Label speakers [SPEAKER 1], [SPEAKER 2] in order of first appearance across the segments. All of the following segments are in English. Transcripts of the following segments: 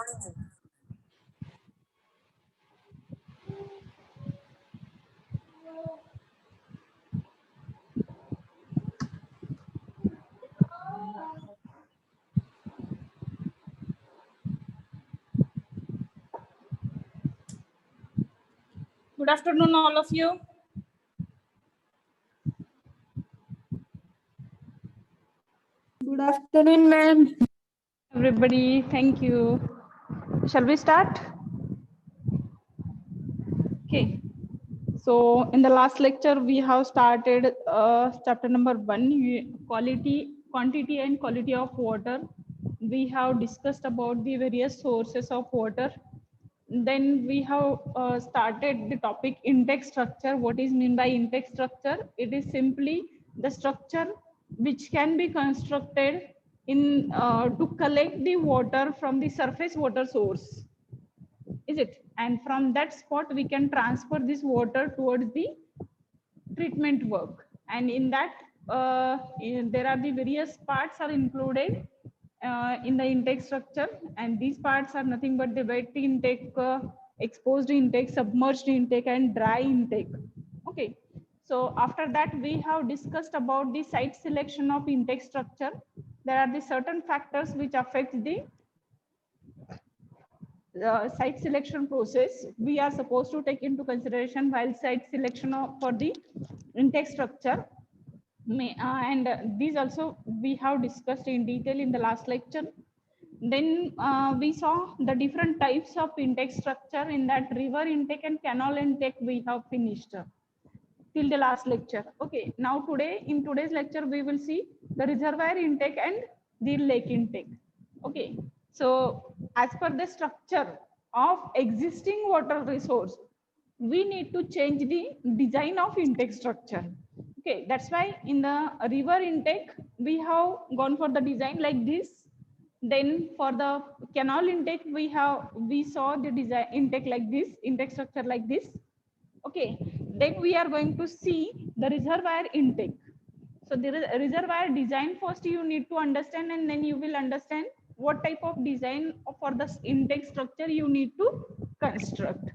[SPEAKER 1] Good afternoon, all of you.
[SPEAKER 2] Good afternoon, ma'am.
[SPEAKER 1] Everybody, thank you. Shall we start? Okay. So in the last lecture, we have started chapter number 1, quantity and quality of water. We have discussed about the various sources of water. Then we have started the topic intake structure. What is mean by intake structure? It is simply the structure which can be constructed in to collect the water from the surface water source, is it? And from that spot we can transfer this water towards the treatment work. And in that there are the various parts are included in the intake structure, and these parts are nothing but the wet intake, exposed intake, submerged intake, and dry intake. Okay, so after that we have discussed about the site selection of intake structure. There are the certain factors which affect the site selection process we are supposed to take into consideration while site selection for the intake structure. And these also we have discussed in detail in the last lecture. Then we saw the different types of intake structure. In that, river intake and canal intake we have finished till the last lecture. Okay, now in today's lecture we will see the reservoir intake and the lake intake. Okay, so as per the structure of existing water resource, we need to change the design of intake structure. Okay, that's why in the river intake we have gone for the design like this. Then for the canal intake we saw the design intake like this, intake structure like this. Okay, then we are going to see the reservoir intake. So the reservoir design first you need to understand, and then you will understand what type of design for the intake structure you need to construct.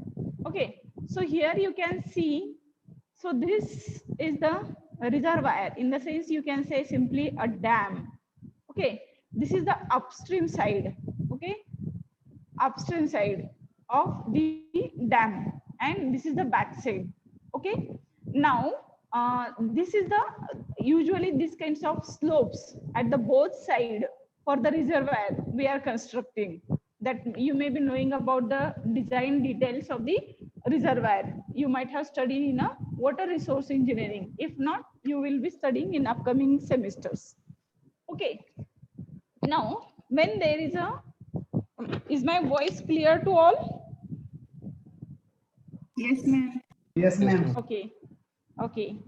[SPEAKER 1] Okay, so here you can see, so this is the reservoir, in the sense you can say simply a dam. Okay, this is the upstream side. Okay, upstream side of the dam, and this is the back side. Okay, now this is the usually these kinds of slopes at the both side for the reservoir we are constructing, that you may be knowing about the design details of the reservoir. You might have studied in a water resource engineering. If not, you will be studying in upcoming semesters. Okay, now when there is a, is my voice clear to all?
[SPEAKER 2] Yes, ma'am.
[SPEAKER 3] Yes, ma'am.
[SPEAKER 1] Okay, okay.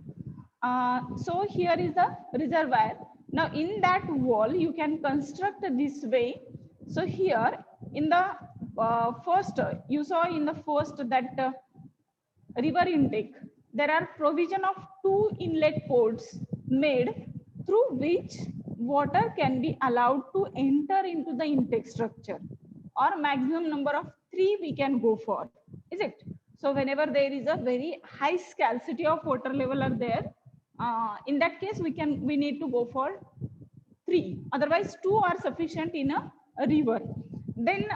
[SPEAKER 1] So here is the reservoir. Now in that wall, you can construct this way. So here in the first, you saw in the first that river intake, there are provision of 2 inlet ports made through which water can be allowed to enter into the intake structure, or maximum number of 3 we can go for, is it? So whenever there is a very high scarcity of water level are there, in that case we need to go for 3, otherwise 2 are sufficient in a river. Then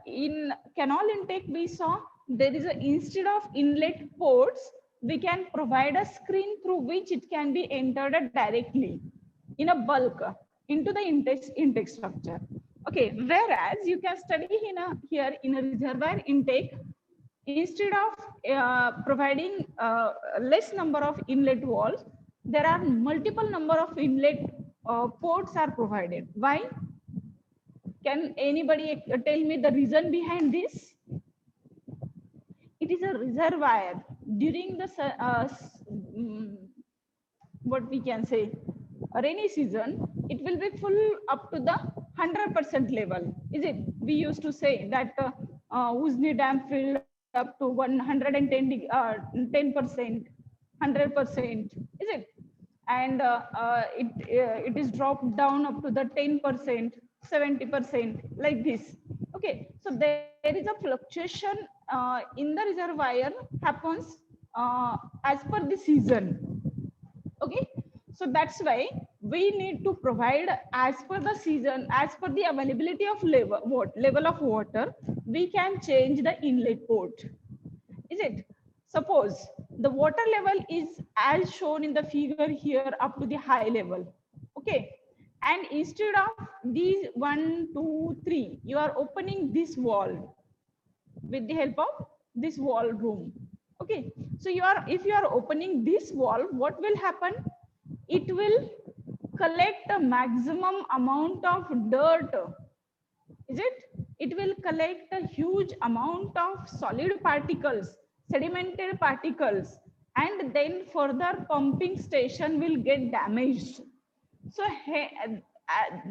[SPEAKER 1] in canal intake we saw there is a, instead of inlet ports, we can provide a screen through which it can be entered directly in a bulk into the intake structure. Okay, whereas you can study in a, here in a reservoir intake, instead of providing less number of inlet walls, there are multiple number of inlet ports are provided. Why? Can anybody tell me the reason behind this? It is a reservoir. During the what we can say, rainy season, it will be full up to the 100% level, is it? We used to say that Uzni Dam filled up to 110%, 100%, is it? And it is dropped down up to the 10%, 70%, like this. Okay, so there is a fluctuation in the reservoir happens as per the season. Okay, so that's why we need to provide as per the season, as per the availability of level of water, we can change the inlet port. Is it? Suppose the water level is as shown in the figure here up to the high level. Okay. And instead of these 1, 2, 3, you are opening this wall with the help of this wall room. Okay. So if you are opening this wall, what will happen? It will collect a maximum amount of dirt. Is it? It will collect a huge amount of solid particles, sedimented particles, and then further pumping station will get damaged. So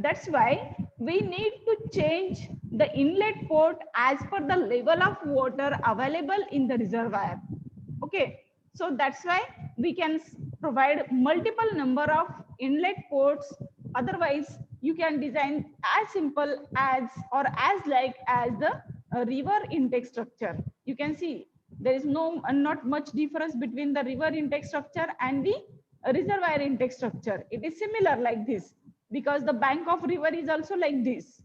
[SPEAKER 1] that's why we need to change the inlet port as per the level of water available in the reservoir. Okay, so that's why we can provide multiple number of inlet ports. Otherwise, you can design as simple as or as like as the river intake structure. You can see there is not much difference between the river intake structure and the reservoir intake structure. It is similar like this because the bank of river is also like this.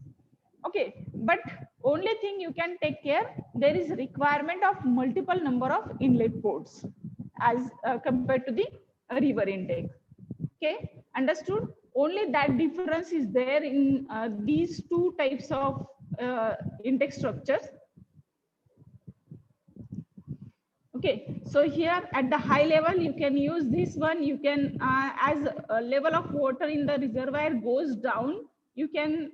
[SPEAKER 1] Okay, but only thing you can take care, there is requirement of multiple number of inlet ports as compared to the river intake. Okay, understood? Only that difference is there in these two types of intake structures. Okay, so here at the high level, you can use this one. You can, as a level of water in the reservoir goes down, you can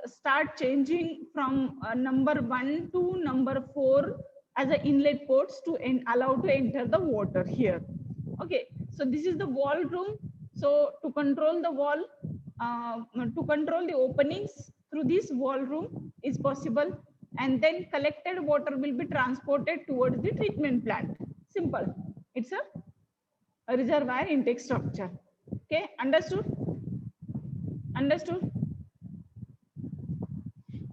[SPEAKER 1] start changing from number 1 to number 4 as a inlet ports to allow to enter the water here. Okay, so this is the wall room. So to control the wall, to control the openings through this wall room is possible, and then collected water will be transported towards the treatment plant. Simple. It's a reservoir intake structure. Okay, understood? Understood?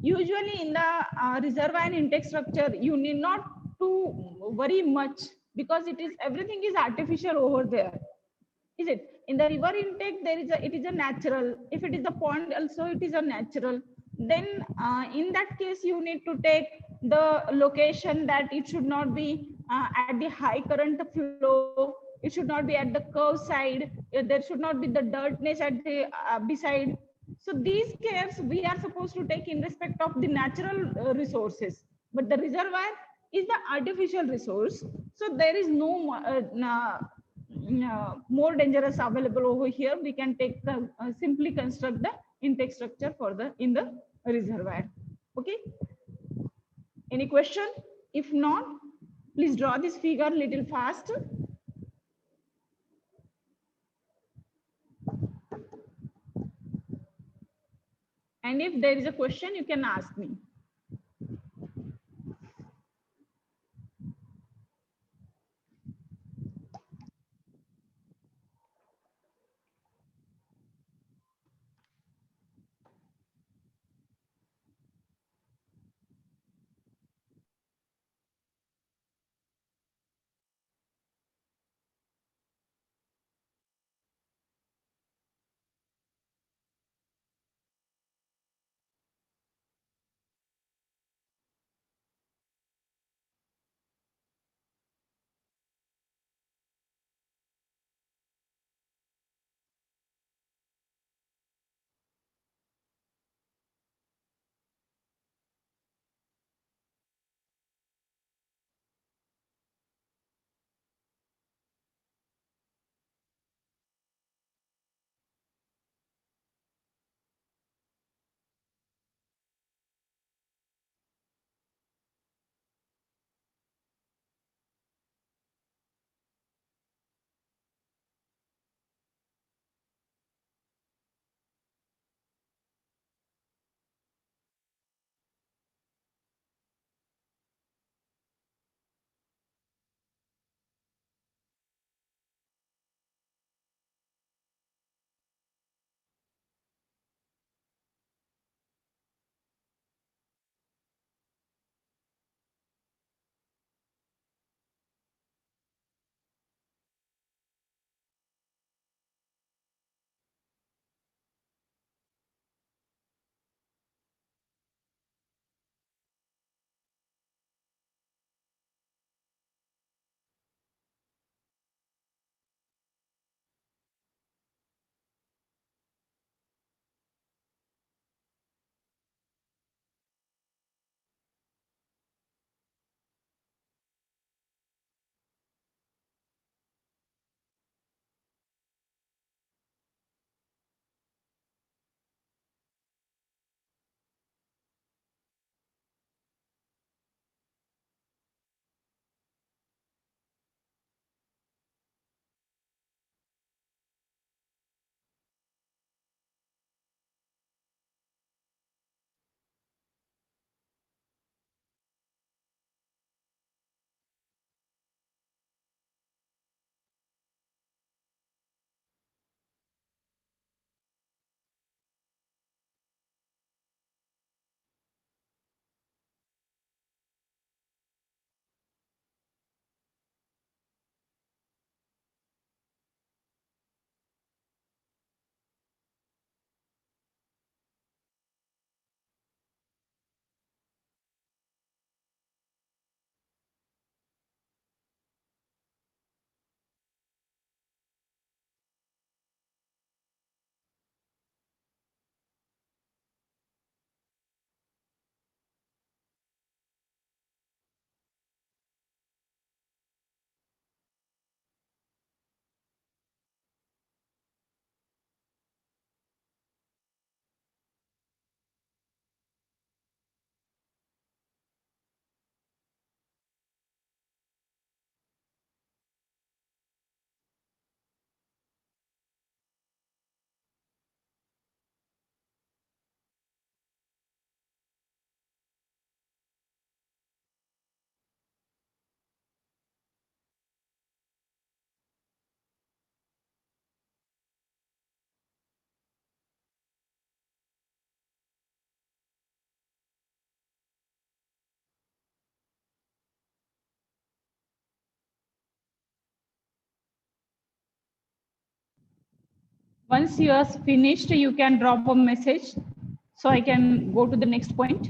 [SPEAKER 1] Usually in the reservoir intake structure, you need not to worry much because everything is artificial over there. Is it? In the river intake, it is a natural. If it is a pond, also it is a natural. Then in that case, you need to take the location that it should not be at the high current flow. It should not be at the curve side. There should not be the dirtness at the beside. So these cares we are supposed to take in respect of the natural resources. But the reservoir is the artificial resource. So there is no more dangerous available over here. We can take the simply construct the intake structure for the in the reservoir. Okay, any question? If not, please draw this figure little fast. And if there is a question, you can ask me. Once you are finished, you can drop a message so I can go to the next point.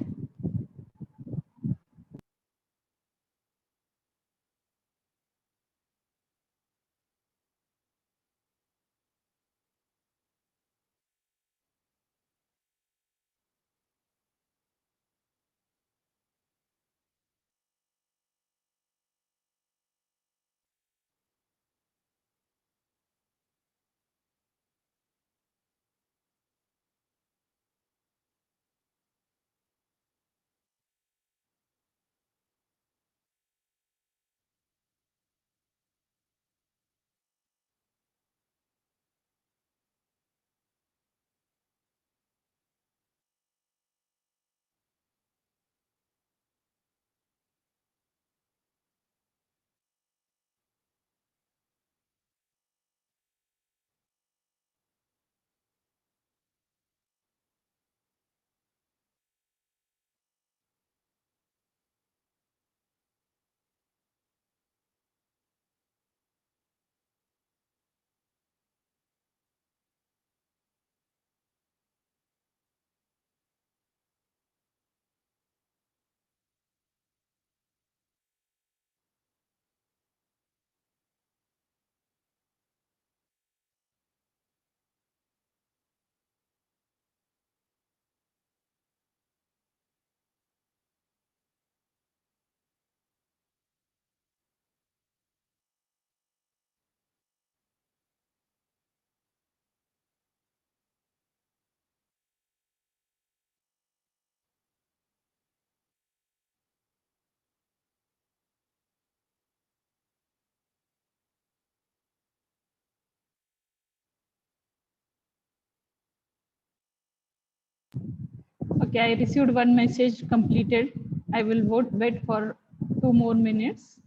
[SPEAKER 1] Okay, I received one message completed. I will wait for 2 more minutes.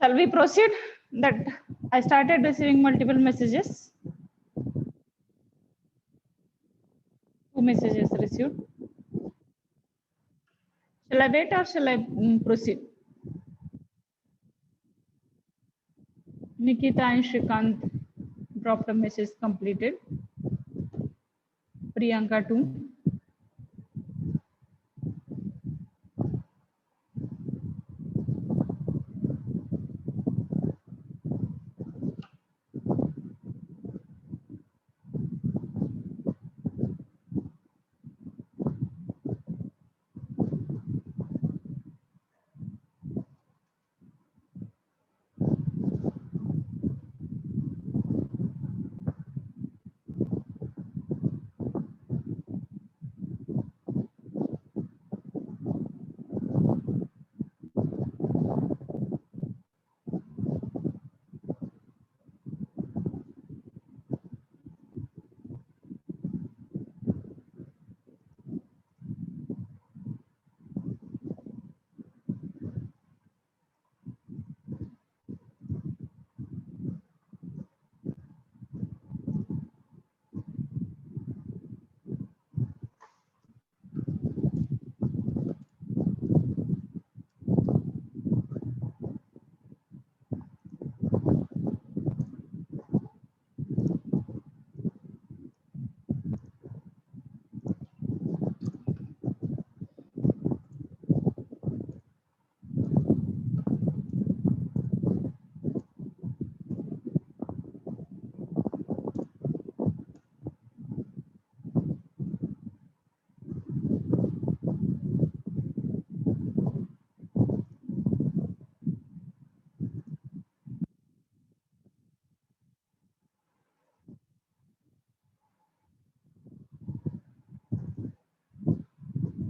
[SPEAKER 1] Shall we proceed? That I started receiving multiple messages. 2 messages received. Shall I wait or shall I proceed? Nikita and Shrikant dropped a message completed. Priyanka too.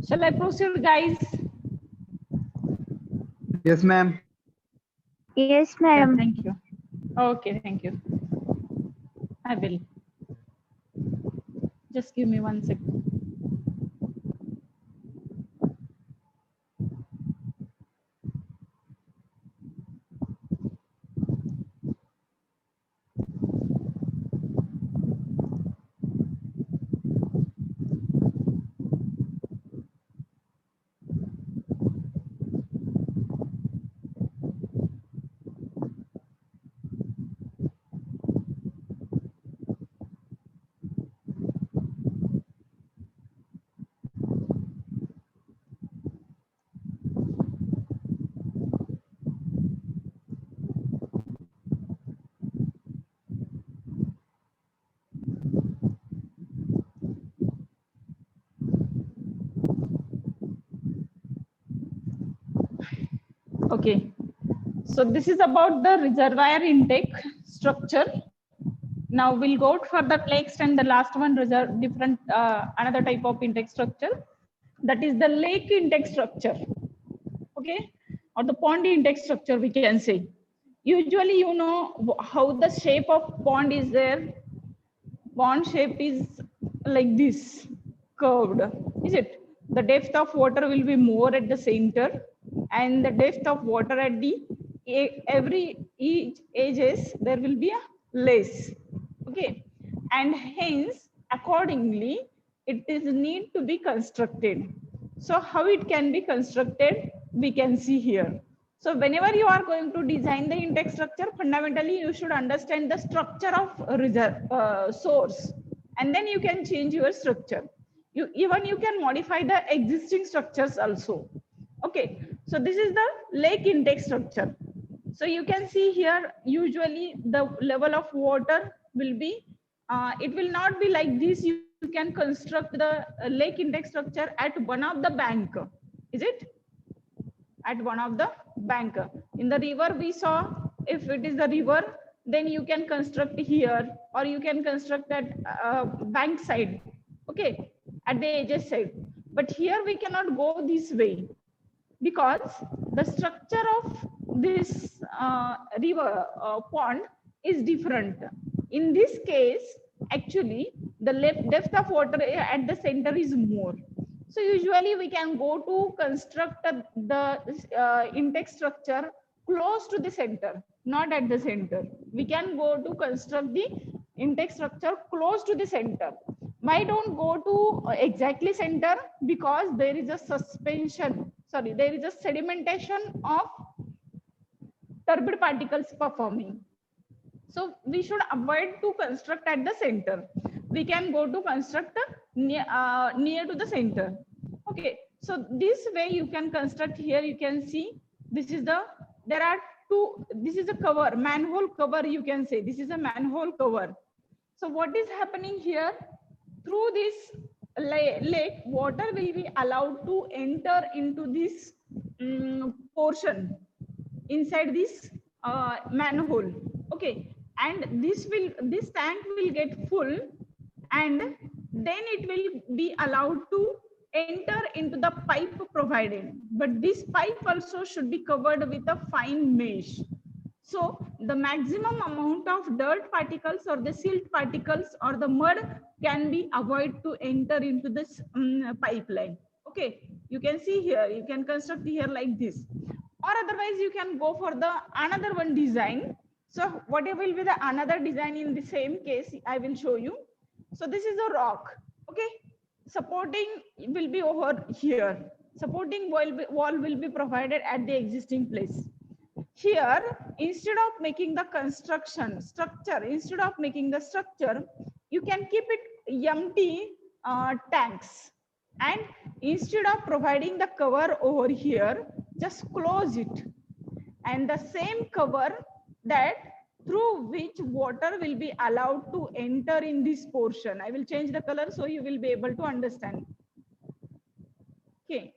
[SPEAKER 1] Shall I proceed, guys?
[SPEAKER 3] Yes, ma'am.
[SPEAKER 2] Yes,
[SPEAKER 1] Yeah,
[SPEAKER 2] madam.
[SPEAKER 1] thank you. Okay, thank you. I will. Just give me 1 second. Okay. So this is about the reservoir intake structure. Now we'll go for the next and the last one, reserve different another type of intake structure. That is the lake intake structure. Okay, or the pond intake structure we can say. Usually, you know how the shape of pond is there. Pond shape is like this, curved, is it? The depth of water will be more at the center, and the depth of water at the each edges there will be a less. Okay, and hence accordingly it is need to be constructed. So how it can be constructed, we can see here. So whenever you are going to design the intake structure, fundamentally you should understand the structure of reserve source, and then you can change your structure. You can modify the existing structures also. Okay, so this is the lake intake structure. So you can see here, usually the level of water will be, it will not be like this. You can construct the lake intake structure at one of the bank, is it? At one of the bank. In the river we saw, if it is the river, then you can construct here, or you can construct at bank side, okay, at the edges side. But here we cannot go this way, because the structure of this river pond is different. In this case, actually, the depth of water at the center is more. So usually we can go to construct the intake structure close to the center, not at the center. We can go to construct the intake structure close to the center. Why don't go to exactly center? Because there is a suspension, sorry, there is a sedimentation of turbid particles performing. So we should avoid to construct at the center. We can go to construct near to the center. Okay, so this way you can construct. Here you can see, this is the, there are two, this is a cover, manhole cover, you can say. This is a manhole cover. So what is happening here? Through this lake, water will be allowed to enter into this portion inside this manhole. Okay, and this tank will get full, and then it will be allowed to enter into the pipe provided. But this pipe also should be covered with a fine mesh. So the maximum amount of dirt particles or the silt particles or the mud can be avoided to enter into this pipeline. Okay, you can see here, you can construct here like this, or otherwise you can go for the another one design. So what will be the another design in the same case, I will show you. So this is a rock. Okay, supporting will be over here. Supporting wall will be provided at the existing place. Here, instead of making the construction structure, instead of making the structure, you can keep it empty tanks. And instead of providing the cover over here, just close it. And the same cover that through which water will be allowed to enter in this portion. I will change the color so you will be able to understand. Okay,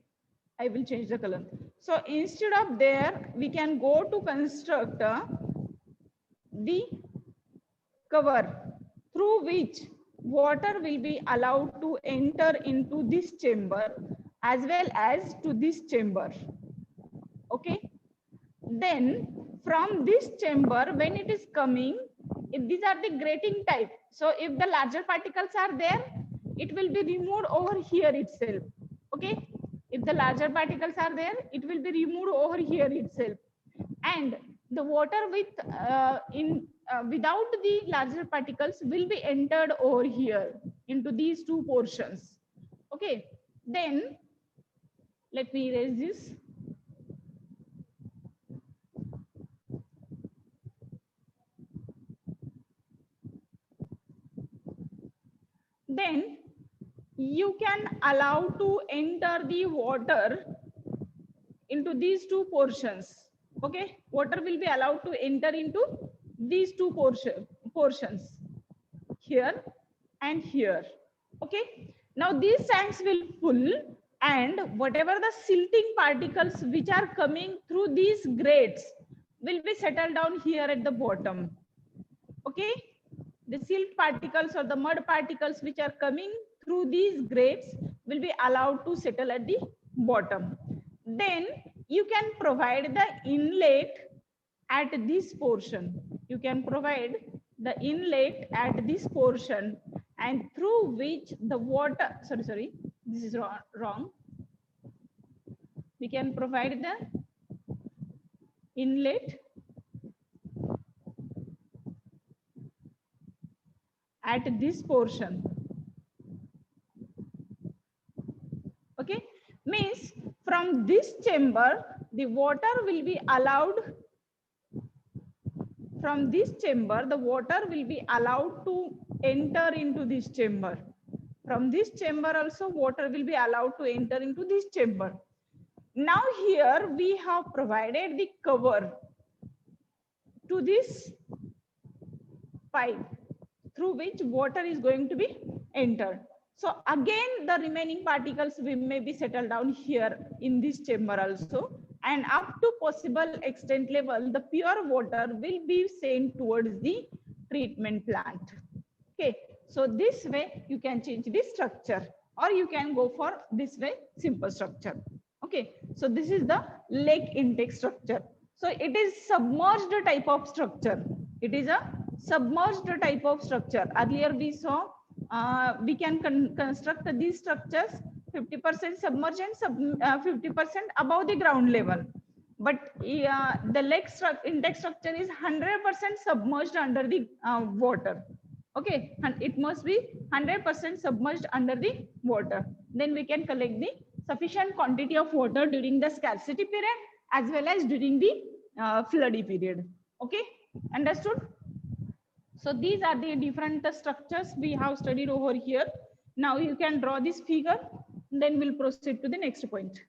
[SPEAKER 1] I will change the color. So instead of there, we can go to construct the cover through which water will be allowed to enter into this chamber. as well as to this chamber. Okay. Then from this chamber, when it is coming, these are the grating type. So if the larger particles are there, it will be removed over here itself. Okay. If the larger particles are there, it will be removed over here itself. And the water with without the larger particles will be entered over here into these two portions. Okay. Then let me erase this. Then you can allow to enter the water into these two portions. Okay, water will be allowed to enter into these two portions here and here. Okay, now these tanks will full, and whatever the silting particles which are coming through these grates will be settled down here at the bottom. Okay, the silt particles or the mud particles which are coming through these grates will be allowed to settle at the bottom. Then you can provide the inlet at this portion. You can provide the inlet at this portion, and through which the water, sorry, this is wrong. We can provide the inlet at this portion. Okay, means from this chamber, the water will be allowed, from this chamber, the water will be allowed to enter into this chamber. From this chamber also, water will be allowed to enter into this chamber. Now here we have provided the cover to this pipe through which water is going to be entered. So again, the remaining particles we may be settled down here in this chamber also, and up to possible extent level, the pure water will be sent towards the treatment plant. Okay, so this way you can change this structure, or you can go for this way simple structure. Okay, so this is the lake intake structure. So it is submerged type of structure. It is a submerged type of structure. Earlier we saw we can construct these structures 50% submerged and 50% above the ground level. But the lake intake structure is 100% submerged under the water. Okay, and it must be 100% submerged under the water. Then we can collect the sufficient quantity of water during the scarcity period as well as during the floody period. Okay, understood? So these are the different structures we have studied over here. Now you can draw this figure, then we'll proceed to the next point.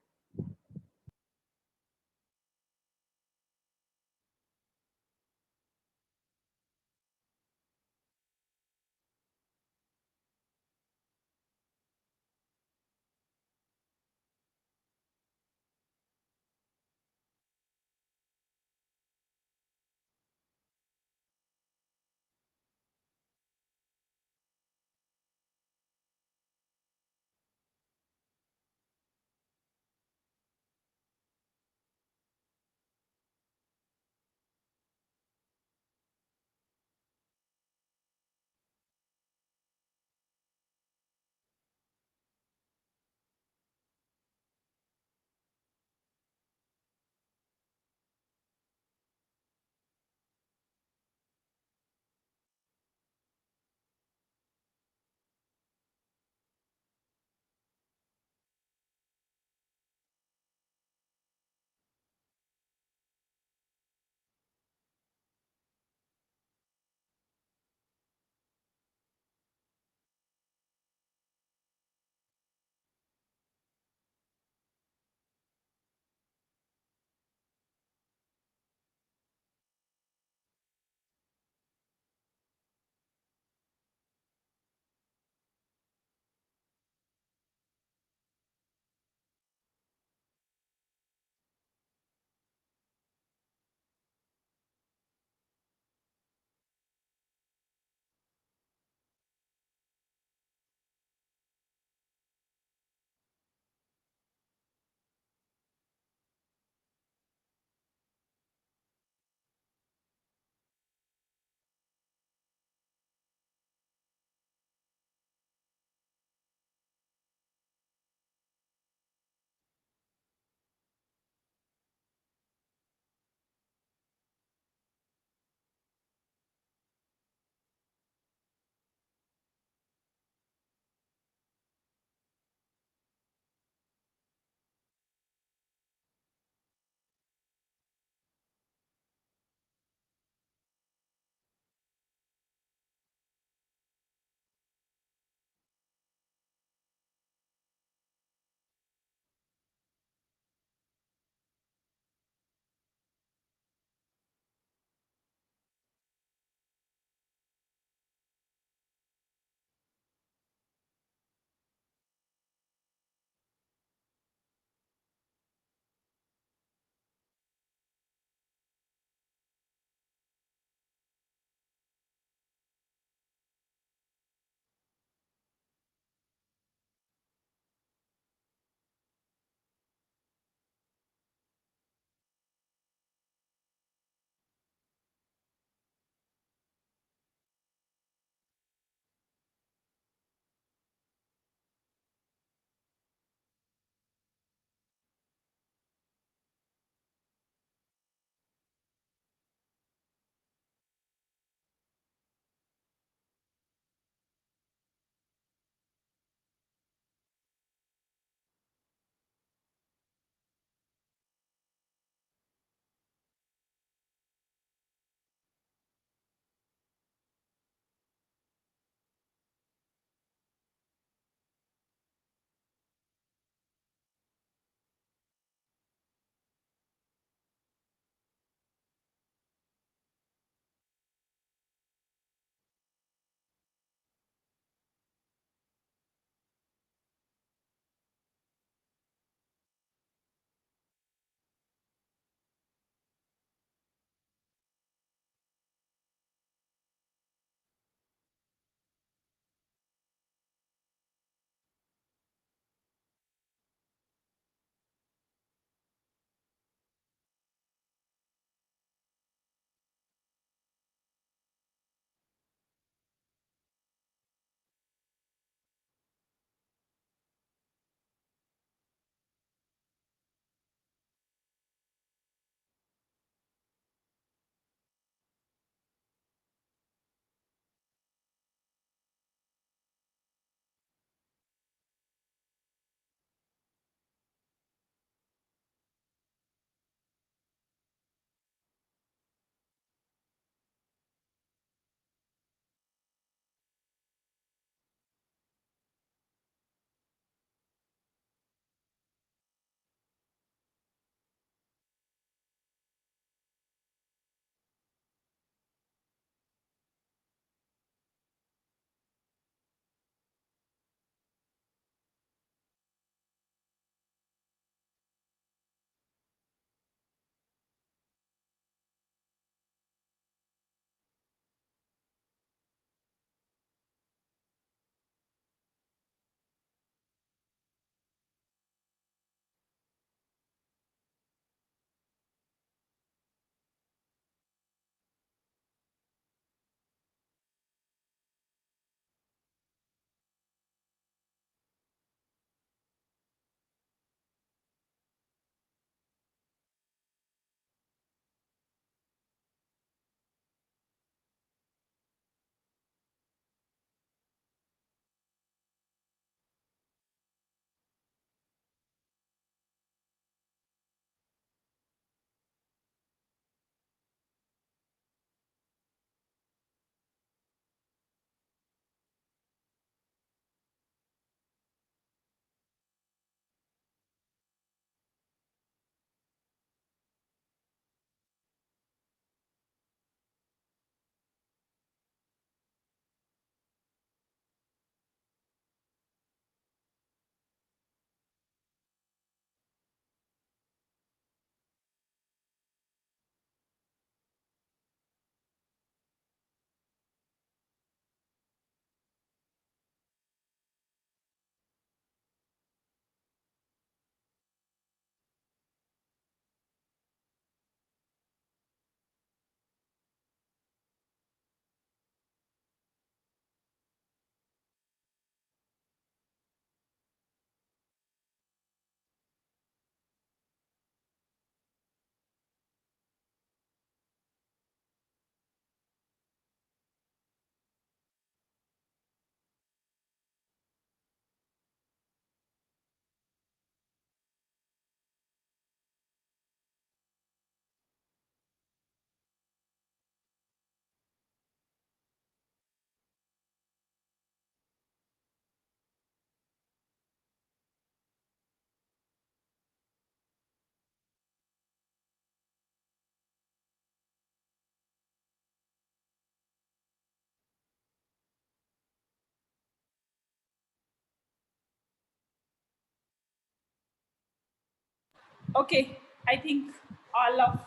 [SPEAKER 1] Okay, I think all of.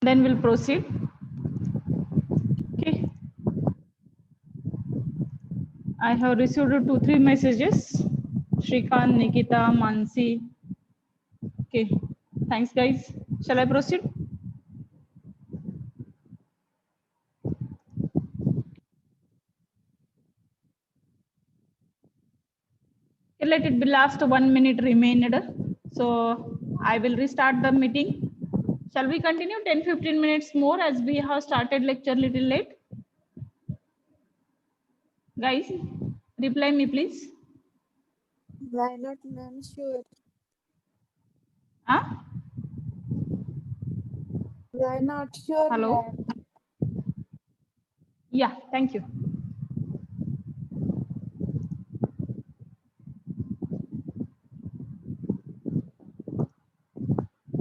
[SPEAKER 1] Then we'll proceed. Okay. I have received 2-3 messages. Shrikant, Nikita, Mansi. Okay. Thanks, guys. Shall I proceed? Okay, let it be last 1 minute remained. So I will restart the meeting. Shall we continue 10-15 minutes more as we have started lecture little late? Guys, reply me please.
[SPEAKER 3] Why not, ma'am? Sure.
[SPEAKER 1] Huh?
[SPEAKER 3] Why not? Sure,
[SPEAKER 1] Hello?
[SPEAKER 3] ma'am.
[SPEAKER 1] Yeah, thank you.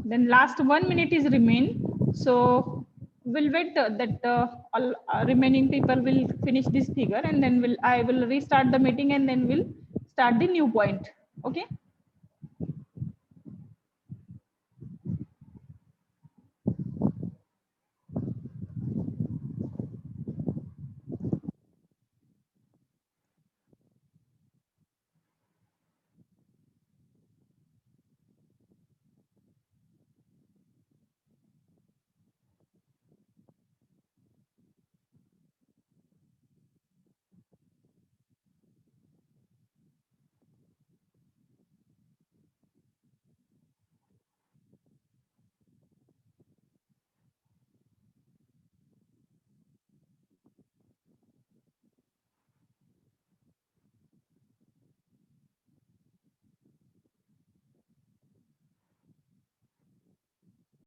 [SPEAKER 1] Then last 1 minute is remain. So we'll wait that all remaining people will finish this figure, and then I will restart the meeting, and then we'll start the new point. Okay.